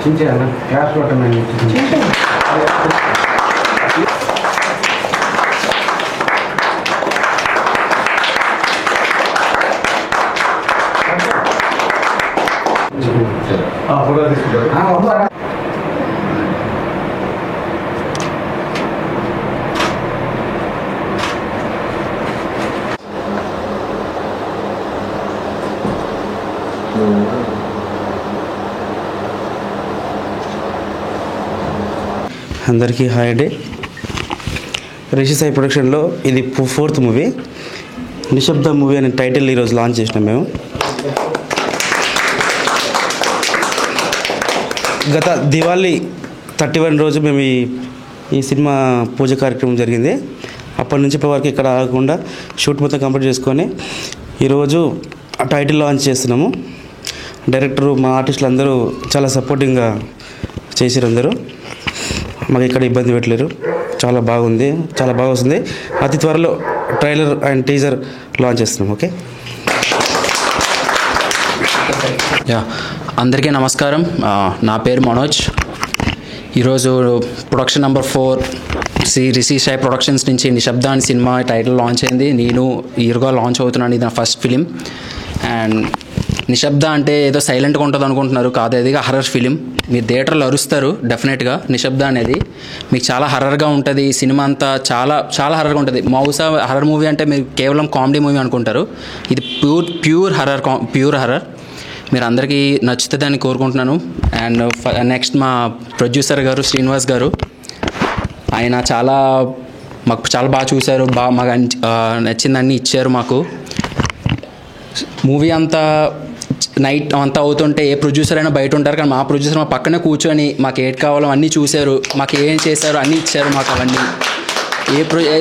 చించేయాలి class కొట్టమని photo తీసుకుంటారు. అందరికీ హాయ్ అండి. రిషి సాయి ప్రొడక్షన్లో ఇది 4th మూవీ. నిశ్శబ్ద మూవీ అనే టైటిల్ ఈరోజు లాంచ్ చేసినాం మేము. గత దివాళీ 31 రోజు మేము ఈ సినిమా పూజ కార్యక్రమం జరిగింది. అప్పటి నుంచి ఇప్పటివరకు ఇక్కడ ఆగకుండా షూట్ మొత్తం కంప్లీట్ చేసుకొని ఈరోజు టైటిల్ లాంచ్ చేస్తున్నాము. డైరెక్టరు మా ఆర్టిస్టులు అందరూ చాలా సపోర్టింగ్గా చేసారు. అందరూ మాకు ఇక్కడ ఇబ్బంది పెట్టలేరు. చాలా బాగుంది, చాలా బాగా వస్తుంది. అతి త్వరలో ట్రైలర్ అండ్ టీజర్ లాంచ్ చేస్తున్నాం. ఓకే, అందరికీ నమస్కారం. నా పేరు మనోజ్. ఈరోజు production number 4 Rishi Sai productions నుంచి నిశ్శబ్దాన్ని సినిమా టైటిల్ లాంచ్ అయింది. నేను ఈరుగా లాంచ్ అవుతున్నాను. ఇది నా ఫస్ట్ ఫిలిం. అండ్ నిశ్శబ్ద అంటే ఏదో సైలెంట్గా ఉంటుంది అనుకుంటున్నారు, కాదు. అది హర్రర్ ఫిలిం. మీరు థియేటర్లో అరుస్తారు డెఫినెట్గా. నిశ్శబ్ద అనేది మీకు చాలా హర్రర్గా ఉంటుంది. సినిమా అంతా చాలా చాలా హర్రర్గా ఉంటుంది. మౌసా హర్రర్ మూవీ అంటే మీరు కేవలం కామెడీ మూవీ అనుకుంటారు. ఇది ప్యూర్ హర్రర్. మీరు అందరికీ నచ్చుతుందని కోరుకుంటున్నాను. అండ్ నెక్స్ట్ మా ప్రొడ్యూసర్ గారు శ్రీనివాస్ గారు, ఆయన మాకు చాలా బాగా చూశారు. మాకు నచ్చిందన్నీ ఇచ్చారు. మాకు మూవీ అంతా నైట్ అంతా అవుతుంటే ఏ ప్రొడ్యూసర్ అయినా బయట ఉంటారు, కానీ మా ప్రొడ్యూసర్ మా పక్కనే కూర్చొని మాకు ఏది కావాలో అన్నీ చూశారు. మాకు ఏం చేశారు అన్నీ ఇచ్చారు మాకు. అవన్నీ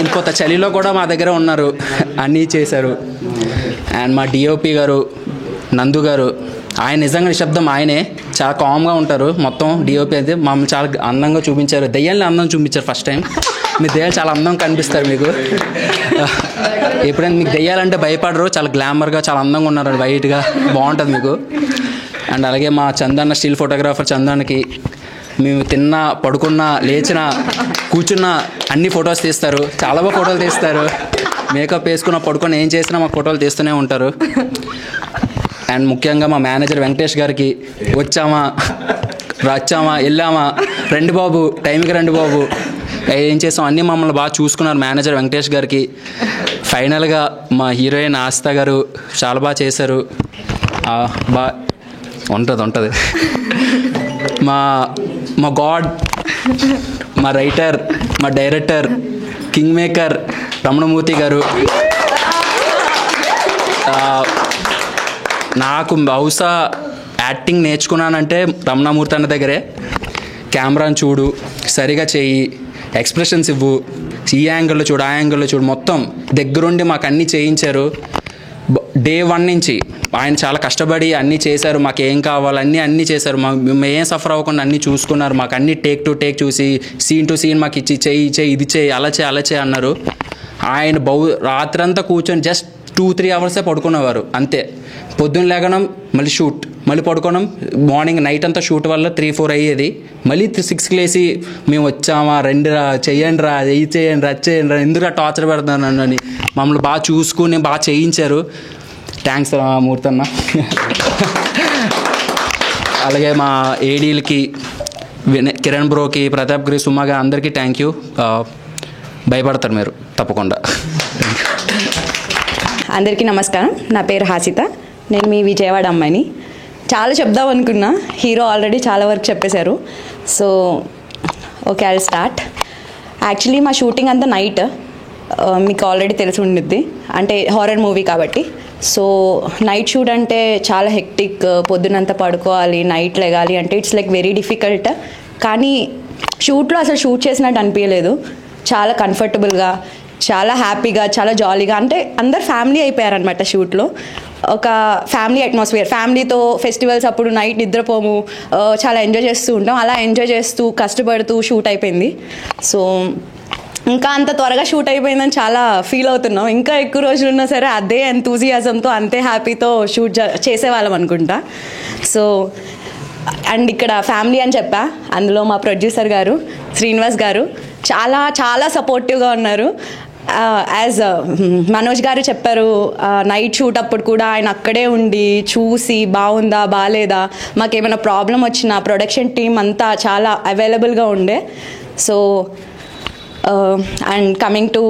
ఇంకొంత చలిలో కూడా మా దగ్గర ఉన్నారు, అన్నీ చేశారు. అండ్ మా డిఓపి గారు నందు గారు, ఆయన నిజంగా నిశ్శబ్దం ఆయనే. చాలా కామ్గా ఉంటారు. మొత్తం డిఓపి అయితే మమ్మల్ని చాలా అందంగా చూపించారు. దెయ్యాలని అందం చూపించారు ఫస్ట్ టైం. మీరు దెయ్యాలు చాలా అందంగా కనిపిస్తారు మీకు. ఎప్పుడైనా మీకు దెయ్యాలంటే భయపడరు. చాలా గ్లామర్గా చాలా అందంగా ఉన్నారు, వైట్గా బాగుంటుంది మీకు. అండ్ అలాగే మా చందన్న స్టిల్ ఫోటోగ్రాఫర్ చందన్కి మేము తిన్నా, పడుకున్నా, లేచినా, కూర్చున్నా అన్ని ఫొటోస్ తీస్తారు. చాలా బాగా ఫోటోలు తీస్తారు. మేకప్ వేసుకున్నా, పడుకొని ఏం చేసినా మా ఫోటోలు తీస్తూనే ఉంటారు. అండ్ ముఖ్యంగా మా మేనేజర్ వెంకటేష్ గారికి, వచ్చామా వెళ్ళామా, రండి బాబు, టైంకి రండి బాబు, ఏం చేసాం అన్నీ మమ్మల్ని బాగా చూసుకున్నారు మేనేజర్ వెంకటేష్ గారికి. ఫైనల్గా మా హీరోయిన్ ఆస్థా గారు చాలా బాగా చేశారు. ఉంటుంది మా గాడ్, మా రైటర్, మా డైరెక్టర్, కింగ్ మేకర్ రమణమూర్తి గారు. నాకు బహుశా యాక్టింగ్ నేర్చుకున్నానంటే రమణమూర్తి అన్న దగ్గరే. కెమెరాని చూడు, సరిగా చెయ్యి, ఎక్స్ప్రెషన్స్ ఇవ్వు, ఈ యాంగిల్లో చూడు, ఆ యాంగిల్లో చూడు, మొత్తం దగ్గరుండి మాకు అన్నీ చేయించారు. డే 1 నుంచి ఆయన చాలా కష్టపడి అన్నీ చేశారు. మాకు ఏం కావాలి అన్నీ చేశారు. మేము ఏం సఫర్ అవ్వకుండా అన్నీ చూసుకున్నారు. మాకు అన్నీ టేక్ టు టేక్ చూసి, సీన్ టు సీన్ మాకు ఇచ్చి, చెయ్యి ఇది చేయి, అలా చేయి అన్నారు. ఆయన రాత్రంతా కూర్చొని జస్ట్ 2-3 అవర్సే పడుకునేవారు అంతే. పొద్దున్న లేగడం, మళ్ళీ షూట్, మళ్ళీ పడుకోవడం, మార్నింగ్ నైట్ అంతా షూట్ వల్ల 3-4 అయ్యేది. మళ్ళీ 6కి లేసి మేము వచ్చామా, రండిరా, చెయ్యండి రా, చేయండి రా, ఎందుకు టార్చర్ పెడతాను అని మమ్మల్ని బాగా చూసుకుని బాగా చేయించారు. థ్యాంక్స్ మూర్తన్న. అలాగే మా ఏడీలకి, కిరణ్ బ్రోకి, ప్రతాప్ గిరి, సుమ్మగా అందరికీ థ్యాంక్ యూ. భయపడతారు మీరు తప్పకుండా. అందరికీ నమస్కారం. నా పేరు హాసిత. నేను మీ విజయవాడ అమ్మాయిని. చాలా చెప్దాం అనుకున్నా, హీరో ఆల్రెడీ చాలా వరకు చెప్పేశారు. So okay, I start. Actually మా షూటింగ్ అంతా నైట్, మీకు ఆల్రెడీ తెలిసి ఉండిద్ది, అంటే హారర్ మూవీ కాబట్టి. సో నైట్ షూట్ అంటే చాలా హెక్టిక్. పొద్దునంతా పడుకోవాలి, నైట్ లెగాలి అంటే ఇట్స్ లైక్ వెరీ డిఫికల్ట్. కానీ షూట్లో అసలు షూట్ చేసినట్టు అనిపించలేదు. చాలా కంఫర్టబుల్గా, చాలా హ్యాపీగా, చాలా జాలీగా, అంటే అందరు ఫ్యామిలీ అయిపోయారనమాట షూట్లో. ఒక ఫ్యామిలీ అట్మాస్ఫియర్. ఫ్యామిలీతో ఫెస్టివల్స్ అప్పుడు నైట్ నిద్రపోము, చాలా ఎంజాయ్ చేస్తూ ఉంటాం. అలా ఎంజాయ్ చేస్తూ కష్టపడుతూ షూట్ అయిపోయింది. సో ఇంకా అంత త్వరగా షూట్ అయిపోయిందని చాలా ఫీల్ అవుతున్నాం. ఇంకా ఎక్కువ రోజులు ఉన్నా సరే అదే ఎంతూజియాజంతో అంతే హ్యాపీతో షూట్ చేసేవాళ్ళం అనుకుంటా. సో అండ్ ఇక్కడ ఫ్యామిలీ అని చెప్పా, అందులో మా ప్రొడ్యూసర్ గారు శ్రీనివాస్ గారు చాలా చాలా సపోర్టివ్గా ఉన్నారు. యాజ్ మనోజ్ గారు చెప్పారు, నైట్ షూట్ అప్పుడు కూడా ఆయన అక్కడే ఉండి చూసి బాగుందా బాగాలేదా, మాకేమైనా ప్రాబ్లం వచ్చినా ప్రొడక్షన్ టీం అంతా చాలా అవైలబుల్గా ఉండే. సో అండ్ కమింగ్ టు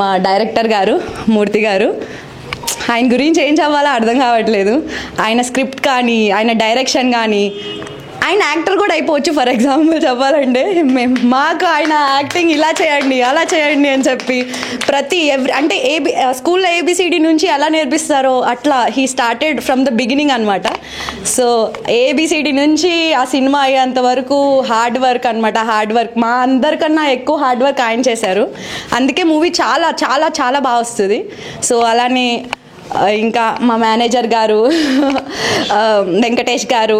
మా డైరెక్టర్ గారు మూర్తి గారు, ఆయన గురించి ఏం చెప్పాలో అర్థం కావట్లేదు. ఆయన స్క్రిప్ట్ కానీ ఆయన డైరెక్షన్ కానీ, ఆయన యాక్టర్ కూడా అయిపోవచ్చు. ఫర్ ఎగ్జాంపుల్ చెప్పాలంటే మాకు ఆయన యాక్టింగ్ ఇలా చేయండి అలా చేయండి అని చెప్పి అంటే స్కూల్లో ఏబిసిడి నుంచి ఎలా నేర్పిస్తారో అట్లా he started from the beginning అనమాట. సో ఏబిసిడి నుంచి ఆ సినిమా అయ్యేంత వరకు హార్డ్ వర్క్ అనమాట. హార్డ్ వర్క్ మా అందరికన్నా ఎక్కువ హార్డ్ వర్క్ ఆయన చేశారు. అందుకే మూవీ చాలా చాలా చాలా బాగా వస్తుంది. సో అలానే ఇంకా మా మేనేజర్ గారు వెంకటేష్ గారు,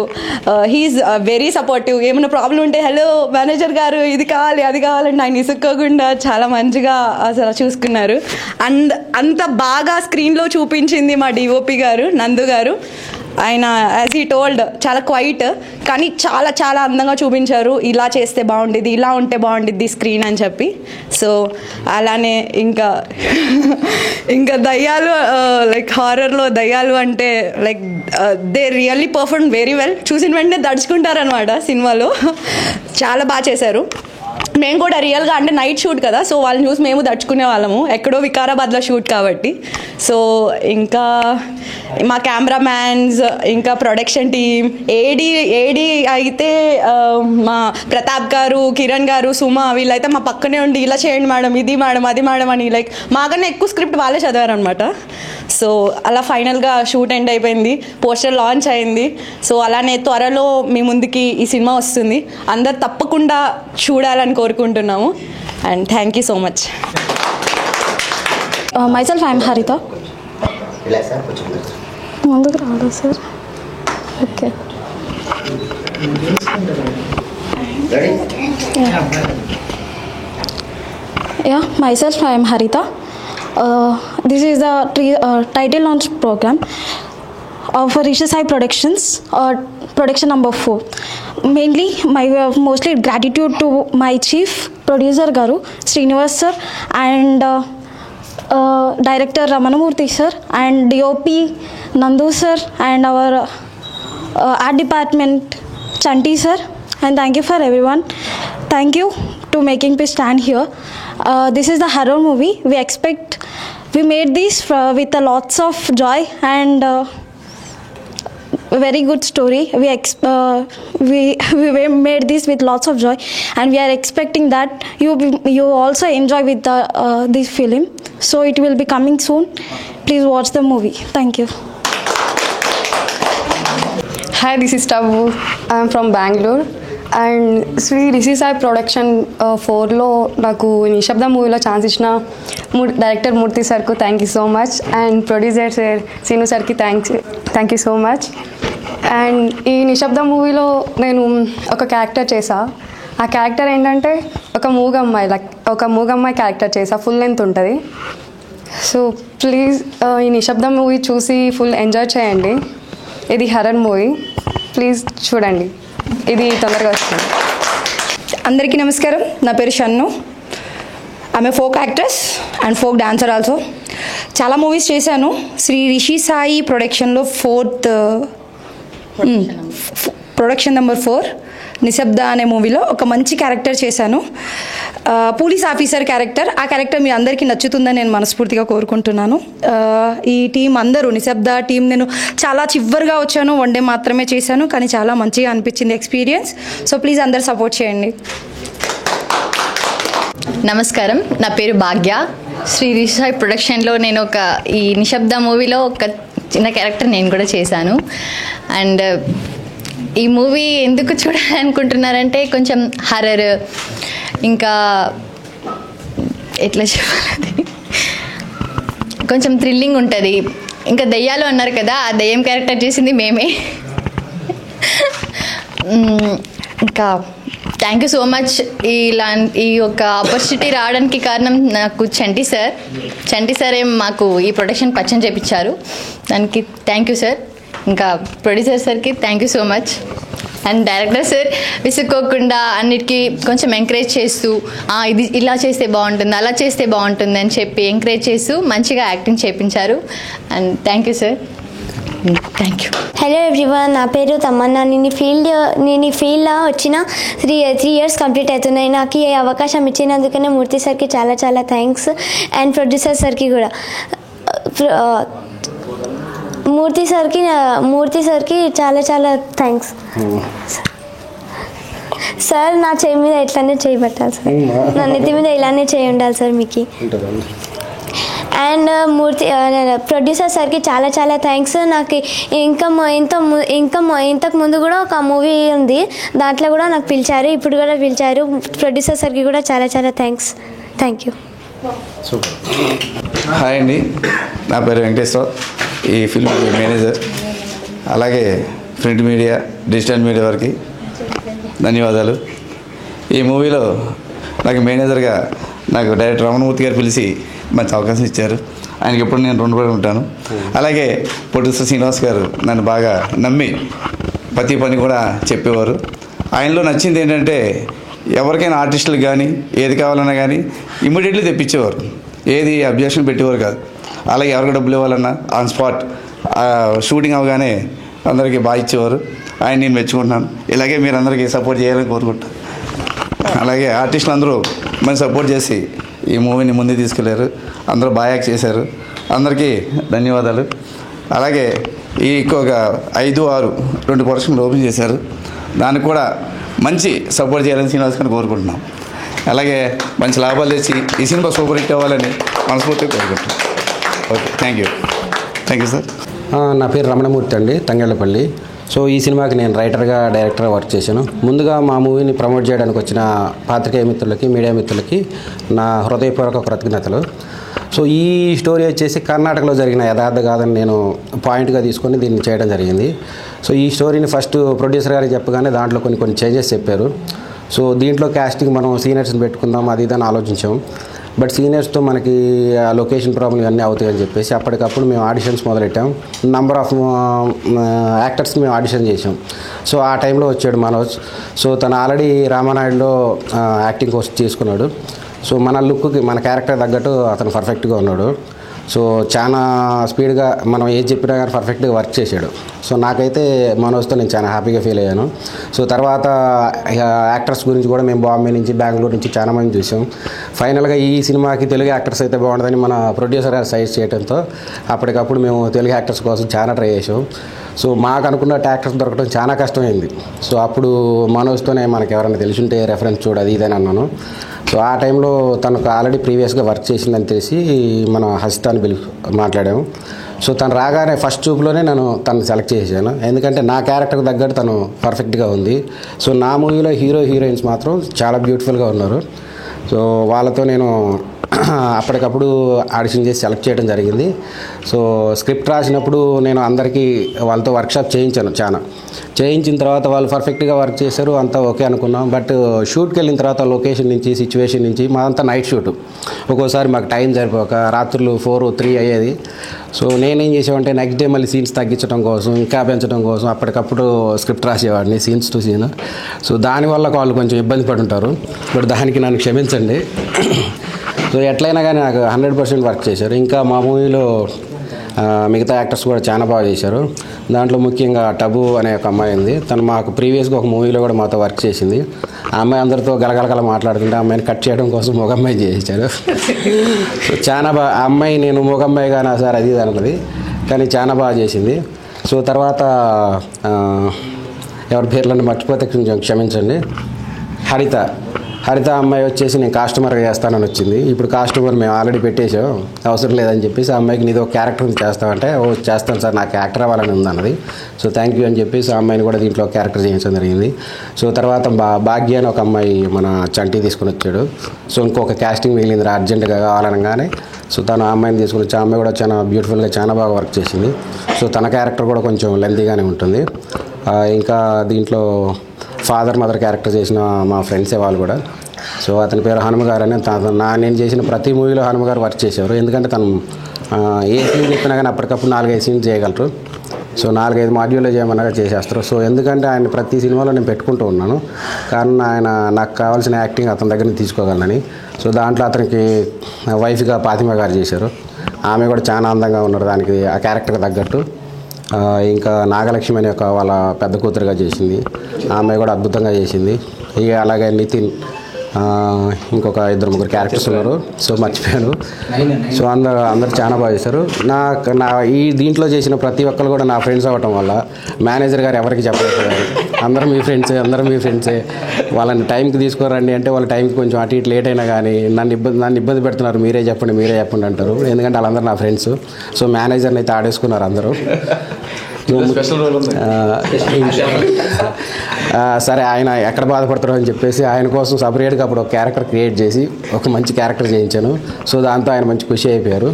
హీఈస్ వెరీ సపోర్టివ్. ఏమైనా ప్రాబ్లం ఉంటే హలో మేనేజర్ గారు ఇది కావాలి అది కావాలంటే ఆయన ఇసుక్కోకుండా చాలా మంచిగా అసలు చూసుకున్నారు. అంత బాగా స్క్రీన్లో చూపించింది మా డిఓపి గారు నందు గారు. ఆయన యాజ్ హీ టోల్డ్ చాలా క్వైట్ కానీ చాలా చాలా అందంగా చూపించారు. ఇలా చేస్తే బాగుండేది, ఇలా ఉంటే బాగుండిద్ది స్క్రీన్ అని చెప్పి. సో అలానే ఇంకా దయ్యాలు, లైక్ హారర్లో దయ్యాలు అంటే like they really perform very well. చూసిన వెంటనే దడుచుకుంటారనమాట సినిమాలో. చాలా బాగా చేశారు. మేము కూడా రియల్గా అంటే నైట్ షూట్ కదా, సో వాళ్ళని చూసి మేము దడుచుకునే వాళ్ళము, ఎక్కడో వికారాబాద్లో షూట్ కాబట్టి. సో ఇంకా మా కెమెరామ్యాన్స్, ఇంకా ప్రొడక్షన్ టీమ్, ఏడీ అయితే మా ప్రతాప్ గారు, కిరణ్ గారు, సుమ వీళ్ళైతే మా పక్కనే ఉండి ఇలా చేయండి మేడం, ఇది మేడం, అది మేడం అని లైక్ మాకన్నా ఎక్కువ స్క్రిప్ట్ వాళ్ళే చదివారనమాట. సో అలా ఫైనల్గా షూట్ ఎండ్ అయిపోయింది, పోస్టర్ లాంచ్ అయింది. సో అలానే త్వరలో మీ ముందుకి ఈ సినిమా వస్తుంది. అందరు తప్పకుండా చూడాలని కోరుకుంటున్నాము. And thank you so much. myself I am Harita. ముందుకు రాదు sir. Okay yeah, myself I am Harita. This is the title launch program of Rishi Sai Productions, production number 4. Mainly my mostly gratitude to my chief producer garu Srinivas sir and director Ramanamurthy sir and DOP Nandu sir and our art department Chanti sir, and thank you for everyone. Thank you to making me stand here. This is the horror movie. We made this with a lots of joy and very good story. We made this with lots of joy, and we are expecting that you also enjoy with this film. So it will be coming soon. Please watch the movie. Thank you. Hi, this is Tabu. I am from Bangalore. And Shri Rishi Sai production 4లో నాకు నిశ్శబ్ద మూవీలో chance ఇచ్చిన director Murthy సార్కు thank you so much, and producer sir Seenu సార్కి thank you so much. And ఈ నిశ్శబ్ద మూవీలో నేను ఒక క్యారెక్టర్ చేసా. ఆ క్యారెక్టర్ ఏంటంటే ఒక మూగమ్మాయి క్యారెక్టర్ చేసా. ఫుల్ లెంత్ ఉంటుంది. సో ప్లీజ్ ఈ నిశ్శబ్ద మూవీ చూసి ఫుల్ ఎంజాయ్ చేయండి. ఇది హర్రర్ మూవీ, ప్లీజ్ చూడండి. ఇది తొందరగా వస్తుంది. అందరికీ నమస్కారం. నా పేరు షన్ను. ఆమె folk actress and folk dancer also. చాలా మూవీస్ చేశాను. శ్రీ రిషి సాయి ప్రొడక్షన్లో ప్రొడక్షన్ నెంబర్ 4 నిశ్శబ్ద అనే మూవీలో ఒక మంచి క్యారెక్టర్ చేశాను, పోలీస్ ఆఫీసర్ క్యారెక్టర్. ఆ క్యారెక్టర్ మీ అందరికీ నచ్చుతుందని నేను మనస్ఫూర్తిగా కోరుకుంటున్నాను. ఈ టీం అందరూ నిశ్శబ్ద టీం, నేను చాలా చివరిగా వచ్చాను, 1 డే మాత్రమే చేశాను, కానీ చాలా మంచిగా అనిపించింది ఎక్స్పీరియన్స్. సో ప్లీజ్ అందరు సపోర్ట్ చేయండి. నమస్కారం, నా పేరు భాగ్య. శ్రీ రిషి సాయి ప్రొడక్షన్లో నేను ఈ నిశ్శబ్ద మూవీలో ఒక చిన్న క్యారెక్టర్ నేను కూడా చేశాను. అండ్ ఈ మూవీ ఎందుకు చూడాలనుకుంటున్నారంటే కొంచెం హర్రర్, ఇంకా ఎట్లా చెప్పాలి, కొంచెం థ్రిల్లింగ్ ఉంటుంది. ఇంకా దెయ్యాలు అన్నారు కదా, ఆ దెయ్యం క్యారెక్టర్ చేసింది మేమే. ఇంకా థ్యాంక్ యూ సో మచ్. ఈ యొక్క ఆపర్చునిటీ రావడానికి కారణం నాకు చంటి సార్ మాకు ఈ ప్రొడక్షన్ పరిచయం చేయించారు. దానికి థ్యాంక్ యూ సార్. ఇంకా ప్రొడ్యూసర్ సార్కి thank you so much. And director sir విసుక్కోకుండా అన్నిటికీ కొంచెం ఎంకరేజ్ చేస్తూ ఇది ఇలా చేస్తే బాగుంటుంది, అలా చేస్తే బాగుంటుంది అని చెప్పి ఎంకరేజ్ చేస్తూ మంచిగా యాక్టింగ్ చేయించారు. And thank you sir. Thank you. Hello everyone, నా పేరు తమన్నా. నేను ఈ ఫీల్డ్లో వచ్చిన 3 years కంప్లీట్ అవుతున్నాయి. నాకు ఈ అవకాశం ఇచ్చినందుకనే మూర్తి సార్కి చాలా చాలా థ్యాంక్స్. అండ్ ప్రొడ్యూసర్ సార్కి కూడా. మూర్తి సార్కి చాలా చాలా థ్యాంక్స్. సార్ నా చేయి మీద ఇట్లానే చేయబట్టాలి సార్, నా నెత్తి మీద ఇలానే చేయి ఉండాలి సార్ మీకు. అండ్ ప్రొడ్యూసర్ సార్కి చాలా చాలా థ్యాంక్స్. నాకు ఇంతకు ముందు కూడా ఒక మూవీ ఉంది, దాంట్లో కూడా నాకు పిలిచారు, ఇప్పుడు కూడా పిలిచారు. ప్రొడ్యూసర్ సార్కి కూడా చాలా చాలా థ్యాంక్స్. Thank you. హాయ్ అండి, నా పేరు వెంకటేశ్వర, ఈ ఫిల్మ్ మేనేజర్. అలాగే ప్రింట్ మీడియా, డిజిటల్ మీడియా వారికి ధన్యవాదాలు. ఈ మూవీలో నాకు మేనేజర్గా నాకు డైరెక్టర్ రమణమూర్తి గారు పిలిచి మంచి అవకాశం ఇచ్చారు. ఆయనకి ఎప్పుడు నేను రుణపడి ఉంటాను. అలాగే ప్రొడ్యూసర్ శ్రీనివాస్ గారు నన్ను బాగా నమ్మి ప్రతి పని కూడా చెప్పేవారు. ఆయనలో నచ్చింది ఏంటంటే ఎవరికైనా ఆర్టిస్టులకు కానీ ఏది కావాలన్నా కానీ ఇమ్మీడియట్లీ తెప్పించేవారు, ఏది అబ్జెక్షన్ పెట్టేవారు కాదు. అలాగే ఎవరికి డబ్బులు ఇవ్వాలన్నా ఆన్ స్పాట్ షూటింగ్ అవగానే అందరికీ బాగా ఇచ్చేవారు. ఆయన నేను మెచ్చుకుంటున్నాను. ఇలాగే మీరు అందరికీ సపోర్ట్ చేయాలని కోరుకుంటాను. అలాగే ఆర్టిస్టులు అందరూ మంచి సపోర్ట్ చేసి ఈ మూవీని ముందుకు తీసుకెళ్లారు. అందరూ బాగా యాక్ట్ చేశారు. అందరికీ ధన్యవాదాలు. అలాగే ఈ ఇంకొక 5-6 2 ప్రొడక్షన్లు ఓపెన్ చేశారు. దానికి కూడా మంచి సపోర్ట్ చేయాలని శ్రీనివాస్ గారిని కోరుకుంటున్నాం. అలాగే మంచి లాభాలు తెచ్చి ఈ సినిమా సూపర్ హిట్ అవ్వాలని మనస్ఫూర్తిగా కోరుకుంటున్నాం. Okay, thank you sir. నా పేరు రమణమూర్తి అండి, తంగళ్ళపల్లి. సో ఈ సినిమాకి నేను రైటర్గా, డైరెక్టర్గా వర్క్ చేశాను. ముందుగా మా మూవీని ప్రమోట్ చేయడానికి వచ్చిన పాత్రికేయ మిత్రులకి, మీడియా మిత్రులకి నా హృదయపూర్వక కృతజ్ఞతలు. సో ఈ స్టోరీ వచ్చేసి కర్ణాటకలో జరిగిన యథార్థ గాథని నేను పాయింట్గా తీసుకొని దీన్ని చేయడం జరిగింది. సో ఈ స్టోరీని ఫస్ట్ ప్రొడ్యూసర్ గారికి చెప్పగానే దాంట్లో కొన్ని చేంజెస్ చెప్పారు. సో దీంట్లో క్యాస్టింగ్ మనం సీనియర్స్ని పెట్టుకుందాం అది ఇదని ఆలోచించాం. బట్ సీనియర్స్తో మనకి లొకేషన్ ప్రాబ్లం ఇవన్నీ అవుతాయని చెప్పేసి అప్పటికప్పుడు మేము ఆడిషన్స్ మొదలెట్టాం. నంబర్ ఆఫ్ యాక్టర్స్ మేము ఆడిషన్ చేసాం. సో ఆ టైంలో వచ్చాడు మనోజ్. సో తను ఆల్రెడీ రామానాయుడులో యాక్టింగ్ కోర్స్ చేసుకున్నాడు. సో మన లుక్కి, మన క్యారెక్టర్ తగ్గట్టు అతను పర్ఫెక్ట్గా ఉన్నాడు. సో చాలా స్పీడ్గా మనం ఏది చెప్పినా కానీ పర్ఫెక్ట్గా వర్క్ చేశాడు. సో నాకైతే మనోజ్తో నేను చాలా హ్యాపీగా ఫీల్ అయ్యాను. సో తర్వాత యాక్టర్స్ గురించి కూడా మేము బాంబే నుంచి, బెంగళూరు నుంచి చాలా మంది చూసాం. ఫైనల్గా ఈ సినిమాకి తెలుగు యాక్టర్స్ అయితే బాగుంటుందని మన ప్రొడ్యూసర్ గారు సజెస్ట్ చేయడంతో అప్పటికప్పుడు మేము తెలుగు యాక్టర్స్ కోసం చాలా ట్రై చేసాం. సో మాకు అనుకున్న యాక్టర్స్ దొరకడం చాలా కష్టమైంది. సో అప్పుడు మనోజ్తోనే మనకి ఎవరైనా తెలిసింటే రెఫరెన్స్ చూడది ఇదని అన్నాను. సో ఆ టైంలో తనకు ఆల్రెడీ ప్రీవియస్గా వర్క్ చేసిందని తెలిసి మన హసితాన్ని మాట్లాడాము. సో తను రాగానే ఫస్ట్ చూపులోనే తను సెలెక్ట్ చేశాను. ఎందుకంటే నా క్యారెక్టర్ తగ్గట్టు తను పర్ఫెక్ట్గా ఉంది. సో నా మూవీలో హీరోయిన్స్ మాత్రం చాలా బ్యూటిఫుల్గా ఉన్నారు. సో వాళ్ళతో నేను అప్పటికప్పుడు ఆడిషన్ చేసి సెలెక్ట్ చేయడం జరిగింది. సో స్క్రిప్ట్ రాసినప్పుడు నేను అందరికీ వాళ్ళతో వర్క్షాప్ చేయించిన తర్వాత వాళ్ళు పర్ఫెక్ట్గా వర్క్ చేశారు, అంతా ఓకే అనుకున్నాం. బట్ షూట్కి వెళ్ళిన తర్వాత లొకేషన్ నుంచి, సిచ్యువేషన్ నుంచి మాదంతా నైట్ షూట్. ఒక్కోసారి మాకు టైం సరిపోక రాత్రులు 4, 3 అయ్యేది. సో నేనేం చేసామంటే నెక్స్ట్ డే మళ్ళీ సీన్స్ తగ్గించడం కోసం, ఇంకా పెంచడం కోసం అప్పటికప్పుడు స్క్రిప్ట్ రాసేవాడిని సీన్స్ టు సీన్. సో దానివల్ల వాళ్ళు కొంచెం ఇబ్బంది పడి ఉంటారు. బట్ దానికి నన్ను క్షమించండి. సో ఎట్లయినా కానీ నాకు 100% వర్క్ చేశారు. ఇంకా మా మూవీలో మిగతా యాక్టర్స్ కూడా చాలా బాగా చేశారు. దాంట్లో ముఖ్యంగా టబు అనే ఒక అమ్మాయి ఉంది. తను మాకు ప్రీవియస్గా ఒక మూవీలో కూడా మాతో వర్క్ చేసింది. ఆ అమ్మాయి అందరితో గలగలగల మాట్లాడుతుంటే ఆ అమ్మాయిని కట్ చేయడం కోసం మొగమ్మాయి చేయించారు. సో చాలా బాగా ఆ అమ్మాయి, నేను మొగమ్మాయిగానా సార్ అది అన్నది, కానీ చాలా బాగా చేసింది. సో తర్వాత ఎవరి పేర్లను మర్చిపోతే కొంచెం క్షమించండి. హరిత అమ్మాయి వచ్చేసి నేను కాస్టమర్గా చేస్తానని వచ్చింది. ఇప్పుడు కాస్టమర్ మేము ఆల్రెడీ పెట్టేసాం, అవసరం లేదని చెప్పేసి ఆ అమ్మాయికి నీదో క్యారెక్టర్ చేస్తామంటే చేస్తాను సార్, నాకు యాక్టర్ అవ్వాలని ఉందన్నది. సో థ్యాంక్ యూ అని చెప్పేసి ఆ అమ్మాయిని కూడా దీంట్లో క్యారెక్టర్ చేయించడం జరిగింది. సో తర్వాత భాగ్య అని ఒక అమ్మాయి మన చంటి తీసుకుని వచ్చాడు. సో ఇంకొక క్యాస్టింగ్ మిగిలింది అర్జెంటుగా కావాలనగానే. సో తను ఆ అమ్మాయిని తీసుకుని వచ్చి, ఆ అమ్మాయి కూడా చాలా బ్యూటిఫుల్గా చాలా బాగా వర్క్ చేసింది. సో తన క్యారెక్టర్ కూడా కొంచెం లెంతీగానే ఉంటుంది. ఇంకా దీంట్లో ఫాదర్ మదర్ క్యారెక్టర్ చేసిన మా ఫ్రెండ్సే వాళ్ళు కూడా. సో అతని పేరు హనుమ గారు అని. నేను చేసిన ప్రతి మూవీలో హనుమ గారు వర్క్ చేసేవారు. ఎందుకంటే తను ఏ సీన్ చెప్పినా కానీ అప్పటికప్పుడు 4-5 సీన్లు చేయగలరు. సో 4-5 మాడ్యూల్లో చేయమన్నగా చేసేస్తారు. సో ఎందుకంటే ఆయన ప్రతి సినిమాలో నేను పెట్టుకుంటూ ఉన్నాను. కారణం ఆయన నాకు కావాల్సిన యాక్టింగ్ అతని దగ్గర నుంచి తీసుకోగలనని. సో దాంట్లో అతనికి వైఫ్గా ఫాతిమా గారు చేశారు. ఆమె కూడా చాలా అందంగా ఉన్నారు దానికి ఆ క్యారెక్టర్కి తగ్గట్టు. ఇంకా నాగలక్ష్మి అనే వాళ్ళ పెద్ద కూతురుగా చేసింది, ఆమె కూడా అద్భుతంగా చేసింది. ఇక అలాగే నితిన్, ఇంకొక 2-3 క్యారెక్టర్స్ ఉన్నారు. సో మర్చిపోయాను. సో అందరు చాలా బాగా చేశారు. నా ఈ దీంట్లో చేసిన ప్రతి ఒక్కరు కూడా నా ఫ్రెండ్స్ అవ్వటం వల్ల మేనేజర్ గారు ఎవరికి చెప్పలేదు. అందరూ మీ ఫ్రెండ్సే, వాళ్ళని టైంకి తీసుకురండి అంటే వాళ్ళ టైంకి కొంచెం అటు ఇటు లేట్ అయినా కానీ నన్ను ఇబ్బంది పెడుతున్నారు, మీరే చెప్పండి అంటారు. ఎందుకంటే వాళ్ళందరూ నా ఫ్రెండ్స్. సో మేనేజర్ని అయితే ఆడేసుకున్నారు అందరూ. సరే ఆయన ఎక్కడ బాధపడతారో అని చెప్పేసి ఆయన కోసం సపరేట్గా అప్పుడు ఒక క్యారెక్టర్ క్రియేట్ చేసి ఒక మంచి క్యారెక్టర్ చేయించాను. సో దాంతో ఆయన మంచి ఖుషి అయిపోయారు.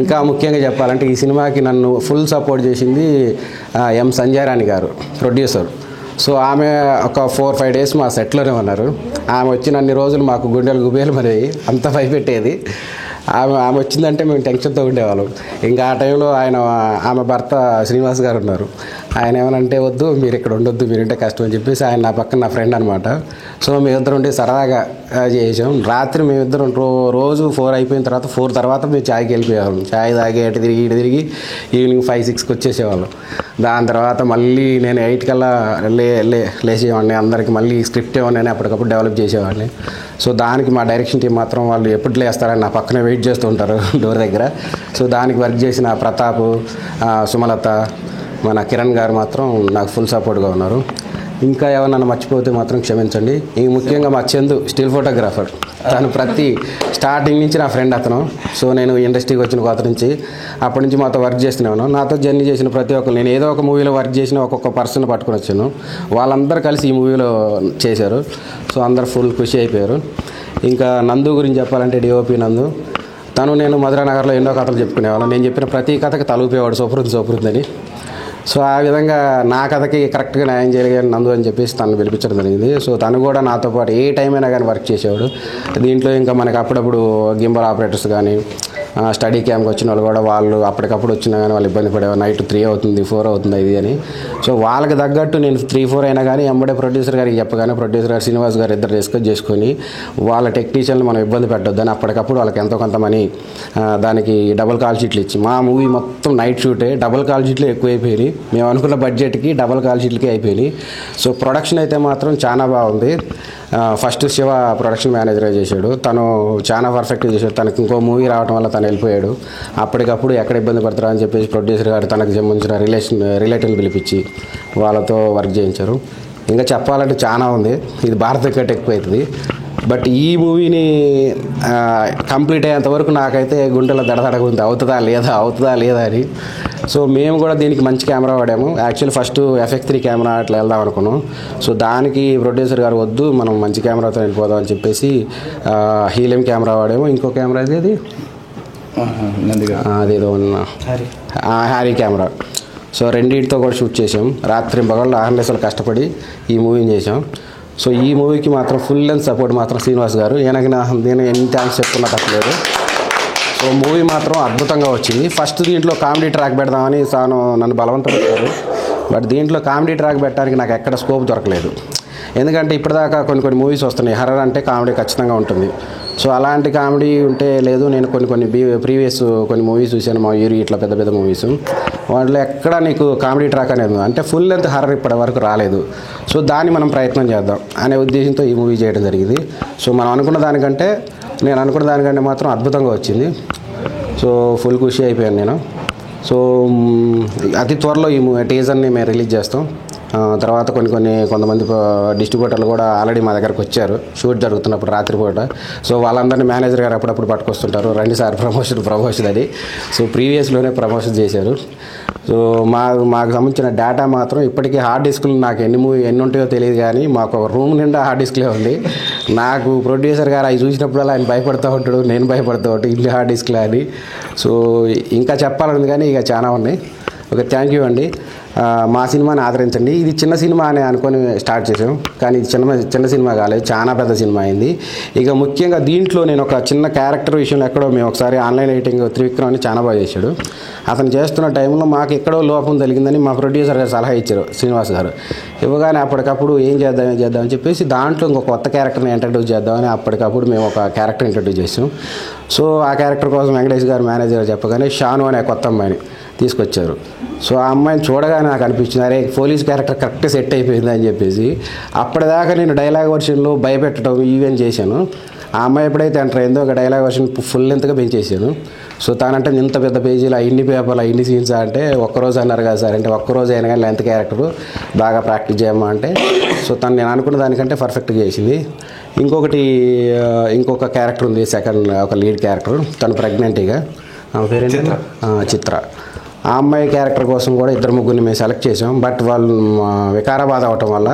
ఇంకా ముఖ్యంగా చెప్పాలంటే ఈ సినిమాకి నన్ను ఫుల్ సపోర్ట్ చేసింది ఎం సంజయ్ రాణి గారు, ప్రొడ్యూసర్. సో ఆమె ఒక 4-5 డేస్ మా సెట్లోనే ఉన్నారు. ఆమె వచ్చిన అన్ని రోజులు మాకు గుండెలు గుబేలు మరి అంత భయపెట్టేది. ఆమె వచ్చిందంటే మేము టెన్షన్తో ఉండేవాళ్ళం. ఇంకా ఆ టైంలో ఆమె భర్త శ్రీనివాస్ గారు ఉన్నారు. ఆయన ఏమనంటే వద్దు, మీరు ఇక్కడ ఉండొద్దు, మీరుంటే కష్టం అని చెప్పేసి ఆయన నా పక్కన నా ఫ్రెండ్ అనమాట. సో మేమిద్దరం ఉంటే సరదాగా చేసాం. రాత్రి మేమిద్దరం రోజు 4 అయిపోయిన తర్వాత 4 తర్వాత మేము ఛాయ్కి వెళ్ళిపోయేవాళ్ళం. ఛాయ్ తాగి ఇటు తిరిగి ఈవినింగ్ 5-6కి వచ్చేసేవాళ్ళం. దాని తర్వాత మళ్ళీ నేను 8 కల్లా లేచేవాడిని. అందరికి మళ్ళీ స్క్రిప్ట్ ఏమన్నా అప్పటికప్పుడు డెవలప్ చేసేవాడిని. సో దానికి మా డైరెక్షన్ టీం మాత్రం వాళ్ళు ఎప్పుడు లేస్తారని నా పక్కనే వెయిట్ చేస్తూ ఉంటారు డోర్ దగ్గర. సో దానికి వర్క్ చేసిన ప్రతాప్, సుమలత, మన కిరణ్ గారు మాత్రం నాకు ఫుల్ సపోర్ట్గా ఉన్నారు. ఇంకా ఏమన్నా మర్చిపోతే మాత్రం క్షమించండి. ఈ ముఖ్యంగా మా చందు స్టిల్ ఫోటోగ్రాఫర్, తను ప్రతి స్టార్టింగ్ నుంచి నా ఫ్రెండ్ అతను. సో నేను ఇండస్ట్రీకి వచ్చిన కొత్త నుంచి అప్పటి నుంచి మాతో వర్క్ చేస్తున్నాను. నాతో జర్నీ చేసిన ప్రతి ఒక్కరు, నేను ఏదో ఒక మూవీలో వర్క్ చేసిన ఒక్కొక్క పర్సన్ పట్టుకొని వచ్చాను. వాళ్ళందరూ కలిసి ఈ మూవీలో చేశారు. సో అందరు ఫుల్ ఖుషి అయిపోయారు. ఇంకా నందు గురించి చెప్పాలంటే డిఓపి నందు, తను నేను మధురానగర్లో ఎన్నో కథలు చెప్పుకునేవాళ్ళం. నేను చెప్పిన ప్రతి కథకి తలుపేవాడు సూపరుంది అని. సో ఆ విధంగా నా కథకి కరెక్ట్గా న్యాయం చేయగలిగాను నందు అని చెప్పేసి తను పిలిపించడం జరిగింది. సో తను కూడా నాతో పాటు ఏ టైం అయినా కానీ వర్క్ చేసేవాడు. దీంట్లో ఇంకా మనకు అప్పుడప్పుడు గింబల్ ఆపరేటర్స్ కానీ స్టడీ క్యాంప్కి వచ్చిన వాళ్ళు కూడా వాళ్ళు అప్పటికప్పుడు వచ్చినా కానీ వాళ్ళు ఇబ్బంది పడేవారు. నైట్ 3 అవుతుంది, 4 అవుతుంది ఇది అని. సో వాళ్ళకి తగ్గట్టు నేను 3-4 అయినా కానీ ఎంబడే ప్రొడ్యూసర్ గారికి చెప్పగానే ప్రొడ్యూసర్ గారు శ్రీనివాస్ గారు ఇద్దరు డిస్కస్ చేసుకొని వాళ్ళ టెక్నీషియన్లు మనం ఇబ్బంది పెట్టొద్దని అప్పటికప్పుడు వాళ్ళకి ఎంతో కొంత మనీ దానికి డబుల్ కాల్ షీట్లు ఇచ్చి, మా మూవీ మొత్తం నైట్ షూటే, డబుల్ కాల్ షీట్లు ఎక్కువ అయిపోయినాయి. మేము అనుకున్న బడ్జెట్కి డబుల్ కాల్ షీట్లకి అయిపోయినాయి. సో ప్రొడక్షన్ అయితే మాత్రం చాలా బాగుంది. ఫస్ట్ శివ ప్రొడక్షన్ మేనేజర్గా చేశాడు. తను చాలా పర్ఫెక్ట్గా చేశాడు. తనకి ఇంకో మూవీ రావడం వల్ల తను వెళ్ళిపోయాడు. అప్పటికప్పుడు ఎక్కడ ఇబ్బంది పడతారా అని చెప్పేసి ప్రొడ్యూసర్ గారు తనకు సంబంధించిన రిలేటివ్ని పిలిపించి వాళ్ళతో వర్క్ చేయించారు. ఇంకా చెప్పాలంటే చాలా ఉంది, ఇది భారత కట్ ఎక్కువ అవుతుంది. బట్ ఈ మూవీని కంప్లీట్ అయ్యేంతవరకు నాకైతే గుండెలో దడదడగా ఉంది, అవుతుందా లేదా అని. సో మేము కూడా దీనికి మంచి కెమెరా వాడాము. యాక్చువల్లీ ఫస్ట్ FX3 కెమెరా అట్లా వెళ్దాం అనుకున్నాం. సో దానికి ప్రొడ్యూసర్ గారు వద్దు, మనం మంచి కెమెరాతో వెళ్ళిపోదాం అని చెప్పేసి హీలియం కెమెరా వాడాము. ఇంకో కెమెరా అదేదో హ్యారీ కెమెరా. సో రెండింటితో కూడా షూట్ చేసాం. రాత్రి పగళ్ళు ఆహ్లాసలు కష్టపడి ఈ మూవీని చేసాం. సో ఈ మూవీకి మాత్రం ఫుల్ లెంత్ సపోర్ట్ మాత్రం శ్రీనివాస్ గారు. నేను ఎన్ని థ్యాంక్స్ చెప్పుకున్నా తప్పలేదు. సో మూవీ మాత్రం అద్భుతంగా వచ్చింది. ఫస్ట్ దీంట్లో కామెడీ ట్రాక్ పెడదామని నన్ను బలవంతం పెట్టారు. బట్ దీంట్లో కామెడీ ట్రాక్ పెట్టడానికి నాకు ఎక్కడ స్కోప్ దొరకలేదు. ఎందుకంటే ఇప్పటిదాకా కొన్ని మూవీస్ వస్తున్నాయి, హర్రర్ అంటే కామెడీ ఖచ్చితంగా ఉంటుంది. సో అలాంటి కామెడీ ఉంటే లేదు. నేను కొన్ని ప్రీవియస్ కొన్ని మూవీస్ చూశాను, మా యూరి ఇట్లా పెద్ద మూవీస్, వాటిలో ఎక్కడ నీకు కామెడీ ట్రాక్ అనేది అంటే ఫుల్ లెంత్ హర్రర్ ఇప్పటి వరకు రాలేదు. సో దాన్ని మనం ప్రయత్నం చేద్దాం అనే ఉద్దేశంతో ఈ మూవీ చేయడం జరిగింది. సో నేను అనుకున్న దానికంటే మాత్రం అద్భుతంగా వచ్చింది. సో ఫుల్ ఖుషి అయిపోయాను నేను. సో అతి త్వరలో ఈ టీజర్ని మేము రిలీజ్ చేస్తాం. తర్వాత కొంతమంది డిస్ట్రిబ్యూటర్లు కూడా ఆల్రెడీ మా దగ్గరకు వచ్చారు షూట్ జరుగుతున్నప్పుడు రాత్రిపూట. సో వాళ్ళందరినీ మేనేజర్ గారు అప్పుడప్పుడు పట్టుకొస్తుంటారు, రండి సార్ ప్రమోషన్ అని. సో ప్రీవియస్లోనే ప్రమోషన్ చేశారు. సో మాకు సంబంధించిన డేటా మాత్రం ఇప్పటికీ హార్డ్ డిస్క్లు నాకు ఎన్ని ఉంటాయో తెలియదు, కానీ మాకు ఒక రూమ్ నిండా హార్డ్ డిస్క్లే ఉంది. నాకు ప్రొడ్యూసర్ గారు అవి చూసినప్పుడల్లా ఆయన భయపడుతూ ఉంటాడు, నేను భయపడుతూ ఉంటాడు, ఇల్లు హార్డ్ డిస్క్లే అని. సో ఇంకా చెప్పాలని కానీ ఇక చాలా ఉన్నాయి. ఓకే, థ్యాంక్ యూ అండి. మా సినిమాని ఆదరించండి. ఇది చిన్న సినిమా అని అనుకొని స్టార్ట్ చేసాం, కానీ ఇది చిన్న సినిమా కాలేదు, చాలా పెద్ద సినిమా అయింది. ఇక ముఖ్యంగా దీంట్లో నేను ఒక చిన్న క్యారెక్టర్ విషయంలో ఎక్కడో మేము ఒకసారి ఆన్లైన్ ఎడిటింగ్ త్రివిక్రమ్ అని చాలా బాగా చేశాడు. అతను చేస్తున్న టైంలో మాకు ఎక్కడో లోపం జరిగిందని మా ప్రొడ్యూసర్ గారు సలహా ఇచ్చారు, శ్రీనివాస్ గారు. ఇవ్వగానే అప్పటికప్పుడు ఏం చేద్దామని చెప్పేసి దాంట్లో ఇంకొక కొత్త క్యారెక్టర్ని ఇంట్రడ్యూస్ చేద్దామని అప్పటికప్పుడు మేము ఒక క్యారెక్టర్ ఇంట్రడ్యూస్ చేసాం. సో ఆ క్యారెక్టర్ కోసం వెంకటేష్ గారు మేనేజర్ చెప్పగానే షాను అనే కొత్త అమ్మాయిని తీసుకొచ్చారు. సో ఆ అమ్మాయిని చూడగానే నాకు అనిపించింది, అరే పోలీస్ క్యారెక్టర్ కరెక్ట్ సెట్ అయిపోయింది అని చెప్పేసి అప్పటిదాకా నేను డైలాగ్ వర్షన్లో భయపెట్టడం ఈవెన్ చేశాను. ఆ అమ్మాయి ఎప్పుడైతే ఎంటర్ అయిందో ఒక డైలాగ్ వర్షన్ ఫుల్ లెంత్గా పెంచేసాను. సో తానంటే ఇంత పెద్ద పేజీలో ఇన్ని పేపర్లు ఇన్ని సీన్స్ అంటే ఒక్కరోజు అన్నారు కదా సార్ అంటే ఒక్కరోజు అయినా కానీ లెంత్ క్యారెక్టర్ బాగా ప్రాక్టీస్ చేయమ్మా అంటే సో తను నేను అనుకున్న దానికంటే పర్ఫెక్ట్గా చేసింది. ఇంకొక క్యారెక్టర్ ఉంది, సెకండ్ ఒక లీడ్ క్యారెక్టర్, తను ప్రెగ్నెంట్గా, ఆమె పేరేంటి చిత్ర. ఆ అమ్మాయి క్యారెక్టర్ కోసం కూడా 2-3 మేము సెలెక్ట్ చేసాం. బట్ వాళ్ళు వికారాబాద్ అవటం వల్ల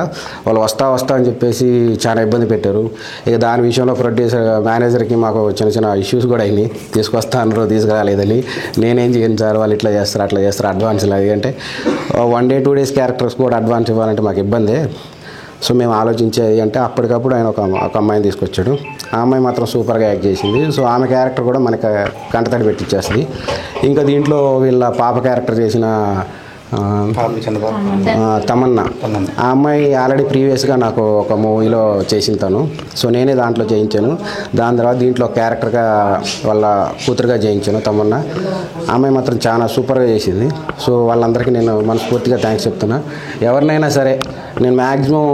వాళ్ళు వస్తా అని చెప్పేసి చాలా ఇబ్బంది పెట్టారు. ఇక దాని విషయంలో ప్రొడ్యూసర్ మేనేజర్కి మాకు చిన్న ఇష్యూస్ కూడా అయినాయి. తీసుకొస్తాను తీసుకురాలేదని. నేనేం చేయను సార్, వాళ్ళు ఇట్లా చేస్తారు అట్లా చేస్తారు అడ్వాన్స్ అది అంటే 1 day 2 days క్యారెక్టర్స్ కూడా అడ్వాన్స్ ఇవ్వాలంటే మాకు ఇబ్బందే. సో మేము ఆలోచించేది అంటే అప్పటికప్పుడు ఆయన ఒక అమ్మాయిని తీసుకొచ్చాడు. ఆ అమ్మాయి మాత్రం సూపర్గా యాక్ట్ చేసింది. సో ఆమె క్యారెక్టర్ కూడా మనకి కంటతడి పెట్టించేస్తుంది. ఇంకా దీంట్లో వీళ్ళ పాప క్యారెక్టర్ చేసిన తమన్నా, ఆ అమ్మాయి ఆల్రెడీ ప్రీవియస్గా నాకు ఒక మూవీలో చేసిన తను. సో నేనే దాంట్లో చేయించాను. దాని తర్వాత దీంట్లో క్యారెక్టర్గా వాళ్ళ కూతురుగా చేయించాను తమన్నా. అమ్మాయి మాత్రం చాలా సూపర్గా చేసింది. సో వాళ్ళందరికీ నేను మనస్ఫూర్తిగా థ్యాంక్స్ చెప్తున్నా. ఎవరినైనా సరే నేను మ్యాక్సిమం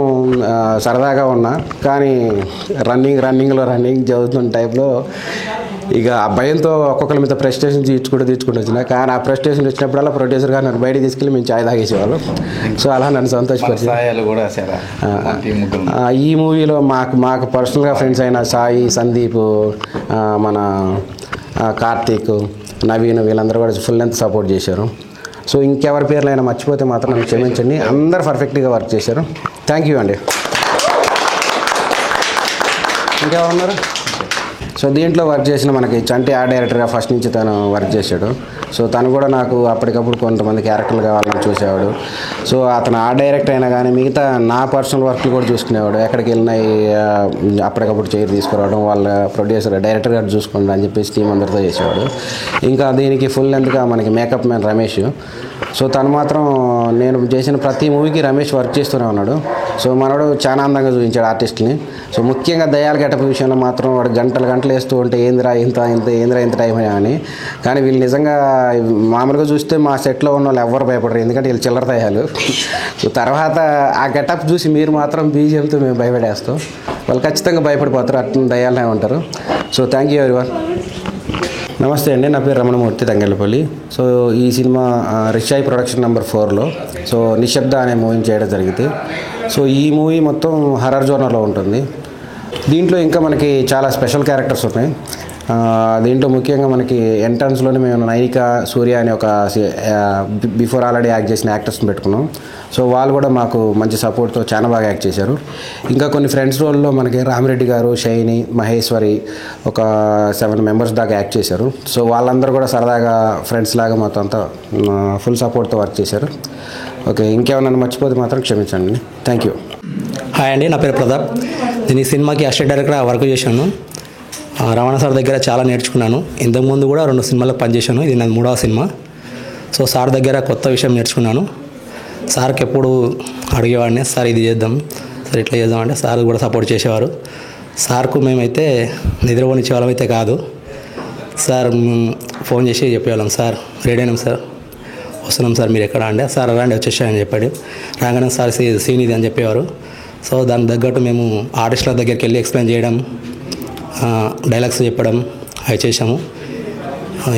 సరదాగా ఉన్నా, కానీ రన్నింగ్ చదువుతున్న టైప్లో ఇక ఆ భయంతో ఒక్కొక్కరి మీద ప్రెస్టేషన్ తీర్చుకుంటూ వచ్చిన. కానీ ఆ ప్రెస్టేషన్ వచ్చినప్పుడల్లా ప్రొడ్యూసర్ గారు నన్ను బయటికి తీసుకెళ్ళి మేము చాయ్ తాగేసేవాళ్ళు. సో అలా నన్ను సంతోషపరిచింది. ఈ మూవీలో మాకు పర్సనల్గా ఫ్రెండ్స్ అయిన సాయి, సందీప్, మన కార్తీక్, నవీన్ వీళ్ళందరూ కూడా ఫుల్ లెంత్ సపోర్ట్ చేశారు. సో ఇంకెవరి పేర్లైనా మర్చిపోతే మాత్రం నన్ను క్షమించండి. అందరూ పర్ఫెక్ట్గా వర్క్ చేశారు. థ్యాంక్ యూ అండి. ఇంకెవరున్నారు? సో దీంట్లో వర్క్ చేసిన మనకి చంటి ఆర్ట్ డైరెక్టర్గా ఫస్ట్ నుంచి తను వర్క్ చేశాడు. సో తను కూడా నాకు అప్పటికప్పుడు కొంతమంది క్యారెక్టర్లు కావాలని చూసేవాడు. సో అతను ఆర్ట్ డైరెక్టర్ అయినా కానీ మిగతా నా పర్సనల్ వర్క్లు కూడా చూసుకునేవాడు. ఎక్కడికి వెళ్ళినా అప్పటికప్పుడు చైర్ తీసుకురావడం, వాళ్ళ ప్రొడ్యూసర్ డైరెక్టర్ గారు చూసుకోండి అని చెప్పేసి టీం అందరితో చేసేవాడు. ఇంకా దీనికి ఫుల్ లెంత్గా మనకి మేకప్ మ్యాన్ రమేష్. సో తను మాత్రం నేను చేసిన ప్రతి మూవీకి రమేష్ వర్క్ చేస్తూనే ఉన్నాడు. సో మనోడు చాలా అందంగా చూపించాడు ఆర్టిస్ట్ని. సో ముఖ్యంగా దయాల గెటప్ విషయంలో మాత్రం వాడు గంటలు వేస్తూ ఉంటే ఏందిరా ఇంత టైం అని. కానీ వీళ్ళు నిజంగా మామూలుగా చూస్తే మా సెట్లో ఉన్న వాళ్ళు ఎవరు భయపడరు, ఎందుకంటే వీళ్ళు చిల్లర దయాలు. సో తర్వాత ఆ గెటప్ చూసి మీరు మాత్రం బీజిఎంతో మేము భయపడేస్తాం. వాళ్ళు ఖచ్చితంగా భయపడిపోతారు, అట్లా దయాలనే ఉంటారు. So thank you everyone. నమస్తే అండి, నా పేరు రమణమూర్తి, తంగెళ్ళపల్లి. సో ఈ సినిమా రిషాయి ప్రొడక్షన్ నెంబర్ 4లో సో నిశ్శబ్ద అనే మూవీని చేయడం జరిగింది. సో ఈ మూవీ మొత్తం హర్రర్ జోనర్లో ఉంటుంది. దీంట్లో ఇంకా మనకి చాలా స్పెషల్ క్యారెక్టర్స్ ఉన్నాయి. దీంట్లో ముఖ్యంగా మనకి ఎంట్రన్స్లోనే మేము నైనిక, సూర్య అనే ఒక బిఫోర్ ఆల్రెడీ యాక్ట్ చేసిన యాక్టర్స్ని పెట్టుకున్నాం. సో వాళ్ళు కూడా మాకు మంచి సపోర్ట్తో చాలా బాగా యాక్ట్ చేశారు. ఇంకా కొన్ని ఫ్రెండ్స్ రోల్లో మనకి రామిరెడ్డి గారు, షైని, మహేశ్వరి ఒక 7 members దాకా యాక్ట్ చేశారు. సో వాళ్ళందరూ కూడా సరదాగా ఫ్రెండ్స్ లాగా మొత్తం అంతా ఫుల్ సపోర్ట్తో వర్క్ చేశారు. ఓకే, ఇంకేమన్నా మర్చిపోతే మాత్రం క్షమించండి. Thank you. హాయ్ అండి, నా పేరు ప్రతాప్. నేను ఈ సినిమాకి అసిస్టెంట్ డైరెక్టర్గా వర్క్ చేశాను. రమణ సార్ దగ్గర చాలా నేర్చుకున్నాను. ఇంతకుముందు కూడా 2 సినిమాలకు పనిచేశాను. ఇది నా 3వ సినిమా. సో సార్ దగ్గర కొత్త విషయం నేర్చుకున్నాను. సార్కి ఎప్పుడు అడిగేవాడిని, సార్ ఇది చేద్దాం, సార్ ఇట్లా చేద్దాం అంటే సార్ కూడా సపోర్ట్ చేసేవారు. సార్కు మేమైతే నిద్రపోనిచ్చే వాళ్ళం అయితే కాదు. సార్ ఫోన్ చేసి చెప్పేవాళ్ళం, సార్ రెడీ అయినాం సార్, వస్తున్నాం సార్, మీరు ఎక్కడ అంటే సార్ రండి వచ్చేసాయని చెప్పాడు. రాగానే సార్ సీన్ ఇది అని చెప్పేవారు. సో దానికి తగ్గట్టు మేము ఆర్టిస్టుల దగ్గరికి వెళ్ళి ఎక్స్ప్లెయిన్ చేయడం, డైలాగ్స్ చెప్పడం అవి చేసాము.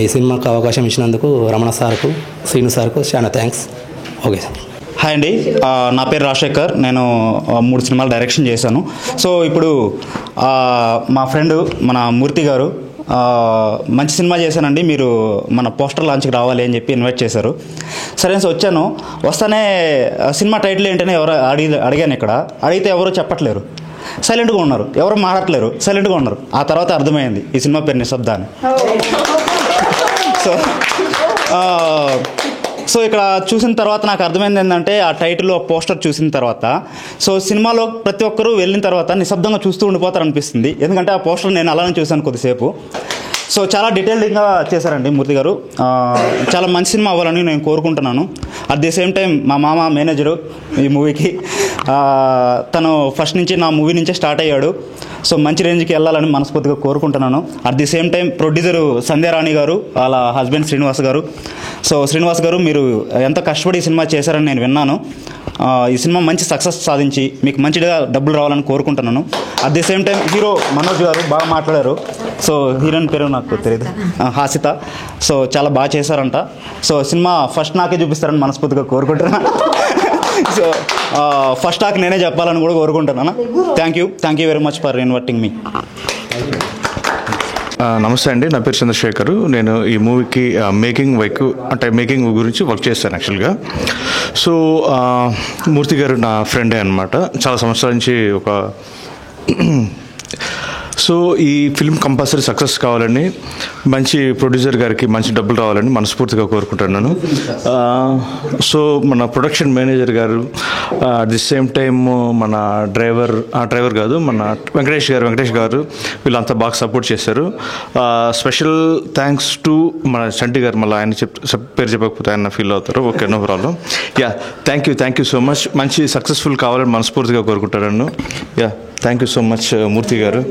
ఈ సినిమాకు అవకాశం ఇచ్చినందుకు రమణ సార్కు, శ్రీను సార్కు చాలా థ్యాంక్స్. Okay sir. హాయ్ అండి, నా పేరు రాజశేఖర్. నేను 3 సినిమాలు డైరెక్షన్ చేశాను. సో ఇప్పుడు మా ఫ్రెండ్ మన మూర్తి గారు మంచి సినిమా చేశానండి, మీరు మన పోస్టర్ లాంచ్కి రావాలి అని చెప్పి ఇన్వైట్ చేశారు. సరే వచ్చాను. వస్తానే సినిమా టైటిల్ ఏంటనే ఎవరు అడిగాను. ఇక్కడ అడిగితే ఎవరు చెప్పట్లేరు, సైలెంట్గా ఉన్నారు, ఎవరు మాట్లాడలేరు, సైలెంట్గా ఉన్నారు. ఆ తర్వాత అర్థమైంది ఈ సినిమా పేరు నిశ్శబ్ద అని. సో సో ఇక్కడ చూసిన తర్వాత నాకు అర్థమైంది ఏంటంటే ఆ టైటిల్ పోస్టర్ చూసిన తర్వాత సో సినిమాలో ప్రతి ఒక్కరూ వెళ్ళిన తర్వాత నిశ్శబ్దంగా చూస్తూ ఉండిపోతారు అనిపిస్తుంది. ఎందుకంటే ఆ పోస్టర్ నేను అలానే చూశాను కొద్దిసేపు. సో చాలా డీటెయిల్డ్గా చేశారండి మూర్తి గారు. చాలా మంచి సినిమా అవ్వాలని నేను కోరుకుంటున్నాను. అట్ ది సేమ్ టైం మా మామ మేనేజరు ఈ మూవీకి, తను ఫస్ట్ నుంచి నా మూవీ నుంచే స్టార్ట్ అయ్యాడు. సో మంచి రేంజ్కి వెళ్ళాలని మనస్ఫూర్తిగా కోరుకుంటున్నాను. At the same time producer Sandhyarani గారు, వాళ్ళ హస్బెండ్ శ్రీనివాస్ గారు. సో శ్రీనివాస్ గారు మీరు ఎంత కష్టపడి ఈ సినిమా చేశారని నేను విన్నాను. ఈ సినిమా మంచి సక్సెస్ సాధించి మీకు మంచిగా డబ్బులు రావాలని కోరుకుంటున్నాను. At the same time hero Manoj గారు బాగా మాట్లాడారు. సో హీరోయిన్ పేరు నాకు తెలియదు, హాసిత. సో చాలా బాగా చేశారంట. సో సినిమా ఫస్ట్ నాకే చూపిస్తారని మనస్ఫూర్తిగా కోరుకుంటున్నాను. సో ఫస్ట్ టాక్ నేనే చెప్పాలని కూడా కోరుకుంటున్నాను. Thank you very much for inviting me. నమస్తే అండి, నా పేరు చంద్రశేఖర్. నేను ఈ మూవీకి మేకింగ్ గురించి వర్క్ చేస్తాను యాక్చువల్గా. సో మూర్తి గారు నా ఫ్రెండే అనమాట, చాలా సంవత్సరాల నుంచి. సో ఈ ఫిల్మ్ కంపల్సరీ సక్సెస్ కావాలని, మంచి ప్రొడ్యూసర్ గారికి మంచి డబ్బులు రావాలని మనస్ఫూర్తిగా కోరుకుంటున్నాను. సో మన ప్రొడక్షన్ మేనేజర్ గారు, అట్ ది సేమ్ టైమ్ మన డ్రైవర్ కాదు మన వెంకటేష్ గారు వీళ్ళంతా బాగా సపోర్ట్ చేశారు. స్పెషల్ థ్యాంక్స్ టు మన చంటి గారు. మళ్ళీ ఆయన పేరు చెప్పకపోతే ఆయన ఫీల్ అవుతారు. Okay, no problem. Yeah, thank you so much. మంచి సక్సెస్ఫుల్ కావాలని మనస్ఫూర్తిగా కోరుకుంటున్నాను. Yeah, thank you so much Murthy గారు.